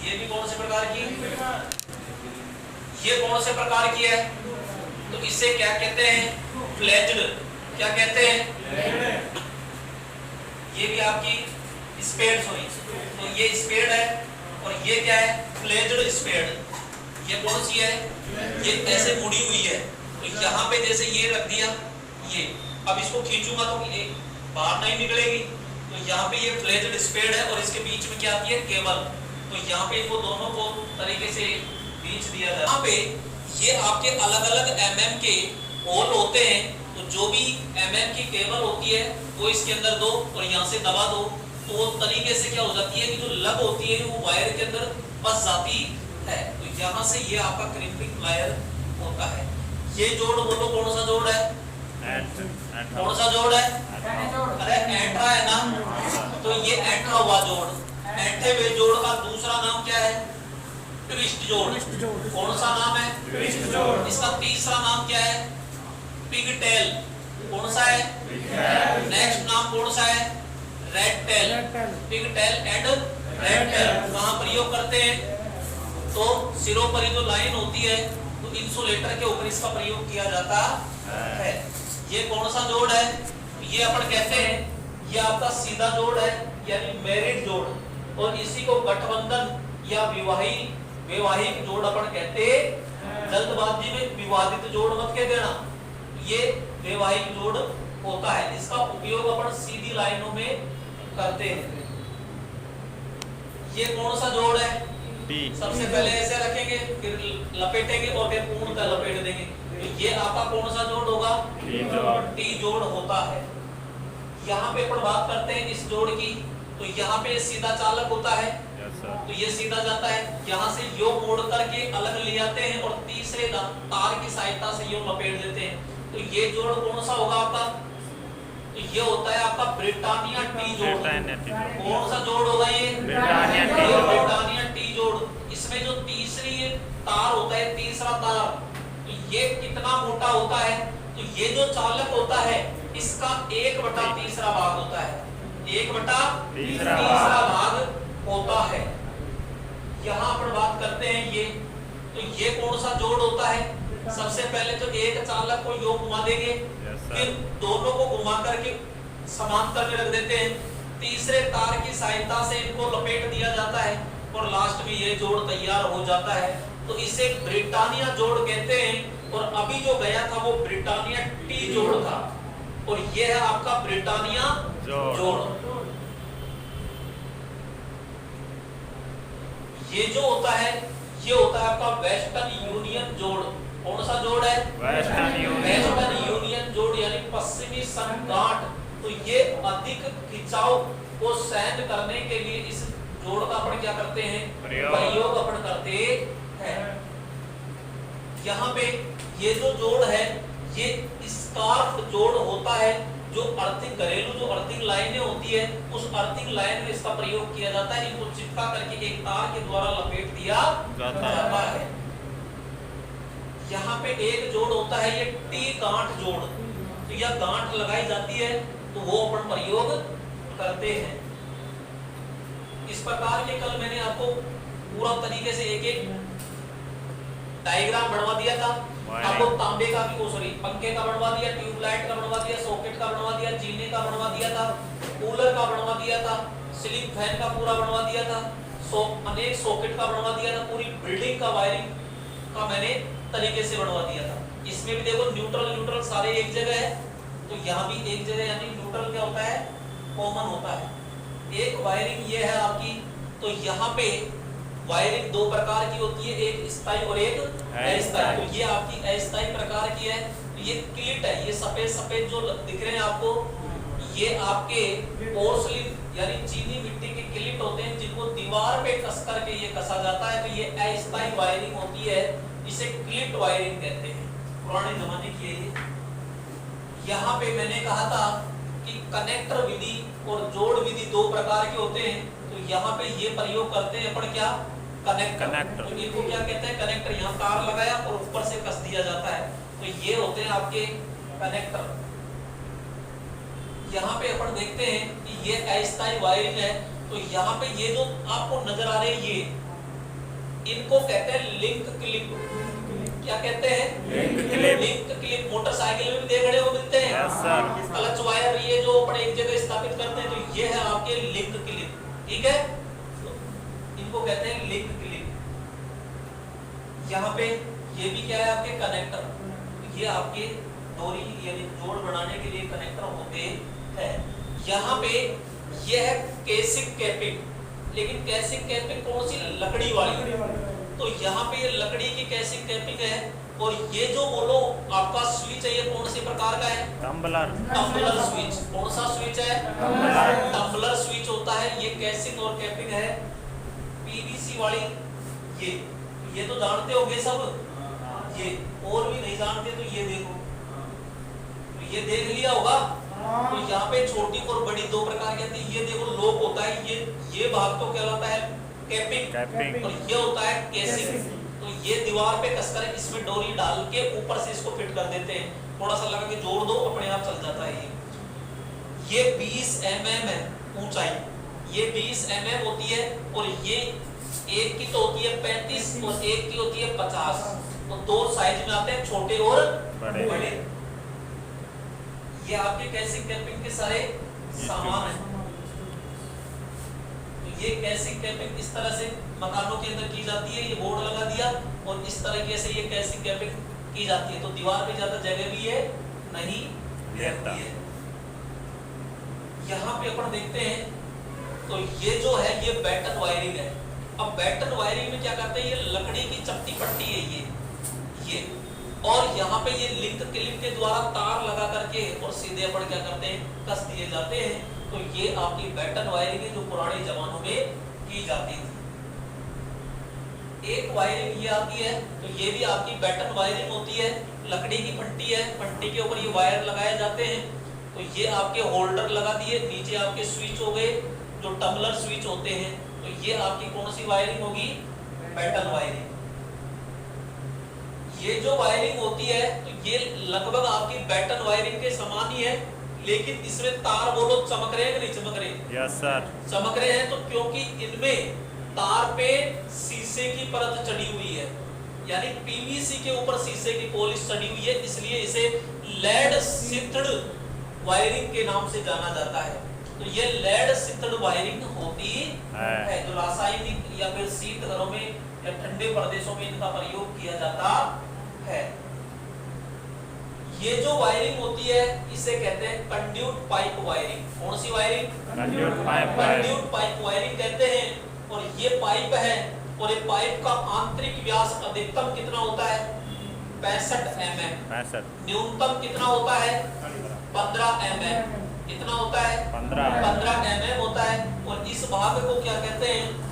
ये भी कौन से प्रकार की, ये कौन से प्रकार की है, तो इसे क्या कहते हैं, फ्लेज्ड। क्या कहते हैं, ये भी आपकी स्पेड, सॉरी, तो ये स्पेड है और ये क्या है, फ्लेज्ड स्पेड। ये कौन सी है, ये ऐसे मुड़ी हुई है, तो यहाँ पे जैसे ये रख दिया, ये अब इसको खींचूंगा तो ये बाहर नहीं निकलेगी, तो यहाँ पे ये फ्लेज्ड स्पेड है और इसके बीच में क्या आती है, केबल। तो यहाँ पे इनको दोनों को तरीके से बीच दिया जाए। यहाँ पे ये आपके अलग अलग mm के होल होते हैं, तो जो भी mm की केबल होती है वो इसके अंदर दो और यहाँ से दबा दो, तो वो तरीके से क्या हो जाती है कि जो लग होती है वो वायर के अंदर फंस जाती है। तो यहाँ से ये आपका क्रिम्पिंग वायर होता है। ये जोड़ बोलो कौन सा जोड़ है, कौन सा जोड़ है, अरे एंट्रा है ना, तो ये एंट्रा हुआ जोड़। एंट्रे हुए जोड़ का दूसरा नाम क्या है, ट्विस्ट जोड़। कौन सा नाम है, ट्विस्ट जोड़। इसका तीसरा नाम क्या है, पिगटेल। कौन सा है, नेक्स्ट नाम कौन सा है, red tell. Pigtail and red tell कहाँ प्रयोग करते हैं, तो सिरों पर जो लाइन होती है तो इंसुलेटर के ऊपर इसका प्रयोग किया जाता है। ये कौन सा जोड़ है, ये अपन कहते हैं ये आपका सीधा जोड़ है यानी मैरिड जोड़, और इसी को गठबंधन या वैवाहिक जोड़ अपन कहते हैं। जल्दबाजी में विवादित जोड़ मत कह देना, ये वैवाहिक जोड़ होता है। इसका उपयोग अपन सीधी लाइनों में करते हैं। ये कौन सा जोड़ है, सबसे पहले ऐसे रखेंगे, फिर लपेटेंगे और फिर पूर्णतः लपेट देंगे। तो ये आपका कौन सा जोड़ होगा, टी जोड़ होता है। यहाँ पे अपन बात करते हैं इस जोड़ की, तो यहाँ पे सीधा चालक होता है, तो ये सीधा जाता है, यहाँ से यो मोड़ करके अलग ले जाते हैं और तीसरे तार की सहायता से यो लपेट देते हैं। तो ये जोड़ कौन सा होगा आपका, तो ये होता है आपका ब्रिटानिया टी जोड़। कौन सा जोड़ होगा ये, ब्रिटानिया टी जोड़। इसमें जो तीसरी तार होता है, तीसरा तार, तो ये कितना मोटा होता है, तो ये जो चालक होता है इसका 1/3 भाग होता है, 1/3 भाग होता है। यहाँ पर बात करते हैं ये, तो ये कौन सा जोड़ होता है, सबसे पहले तो एक चालक को यो घुमा देंगे, फिर दोनों को घुमा करके समांतर में रख देते हैं, तीसरे तार की सहायता से इनको लपेट दिया जाता है और लास्ट में ये जोड़ तैयार हो जाता है। तो इसे ब्रिटानिया जोड़ कहते हैं। और अभी जो गया था वो ब्रिटानिया टी जोड़ था, और ये है आपका ब्रिटानिया जोड़। ये जो होता है ये होता है आपका वेस्टर्न यूनियन जोड़। कौन सा जोड़ है, वेस्टर्न यूनियन जोड़ यानी पश्चिमी संगांठ। तो ये अधिक खिंचाव को सहन करने के लिए इस जोड़ का अपन क्या करते हैं, प्रयोग अपन करते हैं। यहाँ पे ये जो जोड़ है ये स्कार्फ जोड़ होता है, जो अर्थिंग घरेलू जो अर्थिंग लाइनें होती है उस अर्थिंग लाइन में इसका प्रयोग किया जाता है। इनको चिपका करके एक तार के द्वारा लपेट दिया जाता है। यहाँ पे एक जोड़ होता है ये टी गांठ जोड़, तो यह गांठ लगाई जाती है तो वो अपन प्रयोग करते हैं। इस प्रकार के कल मैंने आपको पूरा तरीके से एक एक डायग्राम बनवा दिया था। आपको तांबे का भी, सॉरी, पंखे का बनवा दिया, ट्यूबलाइट का बनवा दिया, सॉकेट का बनवा दिया, जीने का बनवा दिया था, कूलर का बनवा दिया था, सीलिंग फैन का पूरा बनवा दिया था, अनेक सॉकेट का बनवा दिया था, पूरी बिल्डिंग का वायरिंग का मैंने तरीके से बनवा दिया था। इसमें भी देखो न्यूट्रल सारे एक जगह है, तो यहाँ भी एक जगह, यानी न्यूट्रल क्या होता है, कॉमन होता है। एक वायरिंग ये है आपकी, तो यहाँ पे वायरिंग दो प्रकार की होती है, एक स्थायी और एक अस्थायी। तो ये आपकी अस्थायी प्रकार की है। तो ये क्लिट है, ये सफेद सफेद जो दिख रहे हैं आपको, ये आपके पोर्सलिन यानी चीनी मिट्टी के क्लिट होते हैं, जिनको दीवार पे कस करके ये कसा जाता है। तो ये अस्थायी वायरिंग होती है, इसे क्लिट वायरिंग कहते हैं, पुराने जमाने की है ये। यहाँ पे मैंने कहा था कि कनेक्टर विधि और जोड़ विधि दो प्रकार के होते हैं। तो यहाँ पे ये प्रयोग करते हैं अपन क्या, कनेक्टर। तो इनको क्या कहते हैं, कनेक्टर। यहाँ तार लगाया और ऊपर से कस दिया जाता है, तो ये होते हैं आपके कनेक्टर। यहाँ पे अपन देखते हैं कि ये अस्थायी वायरिंग है। तो यहाँ पे ये जो आपको नजर आ रहे हैं इनको कहते हैं लिंक क्लिप। क्या कहते हैं? Link clip. मोटरसाइकिल में भी देख रहे हो मिलते हैं। Yes sir. क्लच वायर ये जो अपने एक जगह स्थापित करते हैं, तो ये है आपके लिंक क्लिप। ठीक है, तो इनको कहते हैं लिंक क्लिप। यहाँ पे ये भी क्या है आपके कनेक्टर, ये आपके डोरी यानी जोड़ बनाने के लिए कनेक्टर होते हैं। यहाँ पे ये है केसिंग कैपिंग, लेकिन केसिंग कैपिंग कौन सी? लकड़ी वाली। तो यहाँ पे ये लकड़ी की केसिंग कैपिंग है। और ये जो बोलो आपका स्विच है, ये कौन से प्रकार का है? टम्बलर। Tumbler switch. कौन सा स्विच है? टम्बलर स्विच होता है। ये केसिंग और कैपिंग है पीवीसी वाली। ये तो जानते होंगे सब। ये और भी नहीं जानते तो ये देखो, तो ये देख लिया होगा। तो यहाँ पे छोटी और बड़ी दो प्रकार की आती है। ये देखो लॉक होता है, ये भाग तो कहलाता है कैपिंग और ये होता है केसिंग। तो ये दीवार पे कसकर इसमें डोरी डाल के ऊपर से इसको फिट कर देते हैं। थोड़ा सा लगा के जोड़ दो, अपने आप चल जाता है। ये 20 mm है ऊंचाई, ये 20 mm होती है। और ये एक की तो होती है 35 और एक की होती है 50। तो दो साइज में आते हैं, छोटे और बड़े। ये आपके केसिंग कैपिंग के सारे सामान हैं। तो ये केसिंग कैपिंग इस तरह से मकानों के अंदर की जाती है। ये बोर्ड लगा दिया और इस तरीके से ये केसिंग कैपिंग की जाती है। तो दीवार पे ज्यादा जगह भी है नहीं रहती है। यहाँ पे अपन देखते हैं, तो ये जो है ये बैटन वायरिंग है। अब बैटन वायरिंग में क्या करते हैं, ये लकड़ी की चपटी पट्टी है ये और यहाँ पे ये लिंक क्लिप के द्वारा तार लगा करके और सीधे अपन क्या करते हैं, कस दिए जाते हैं। तो ये आपकी बैटन वायरिंग है जो पुराने जमानों में की जाती थी। एक वायरिंग ये आती है, तो ये भी आपकी बैटन वायरिंग होती है। लकड़ी की पट्टी है, पट्टी के ऊपर ये वायर लगाए जाते हैं। तो ये आपके होल्डर लगा दिए, नीचे आपके स्विच हो गए जो टम्बलर स्विच होते हैं। तो ये आपकी कौन सी वायरिंग होगी? Batten wiring. ये जो वायरिंग होती है तो ये लगभग आपकी बैटन वायरिंग के समान ही है, लेकिन इसमें तार बोलो चमक रहे हैं कि नहीं चमक रहे? Yes sir. चमक रहे हैं तो क्योंकि इनमें तार पे शीशे की परत चढ़ी हुई है, यानी पीवीसी के ऊपर शीशे की पॉलिश चढ़ी हुई है, इसलिए इसे लेड शिफ्टेड वायरिंग के नाम से जाना जाता है। तो ये लेड शिफ्टेड वायरिंग होती है जो रासायनिक या फिर शीत घरों में या ठंडे प्रदेशों में इनका प्रयोग किया जाता है। ये जो वायरिंग होती है इसे कहते हैं कंड्यूट पाइप वायरिंग। कौन सी वायरिंग? कंड्यूट पाइप वायरिंग कहते हैं। और ये पाइप है और ये पाइप का आंतरिक व्यास अधिकतम कितना होता है? 65 mm। न्यूनतम कितना होता है? 15 mm। कितना होता है? 15 mm होता है। और इस भाग को क्या कहते हैं?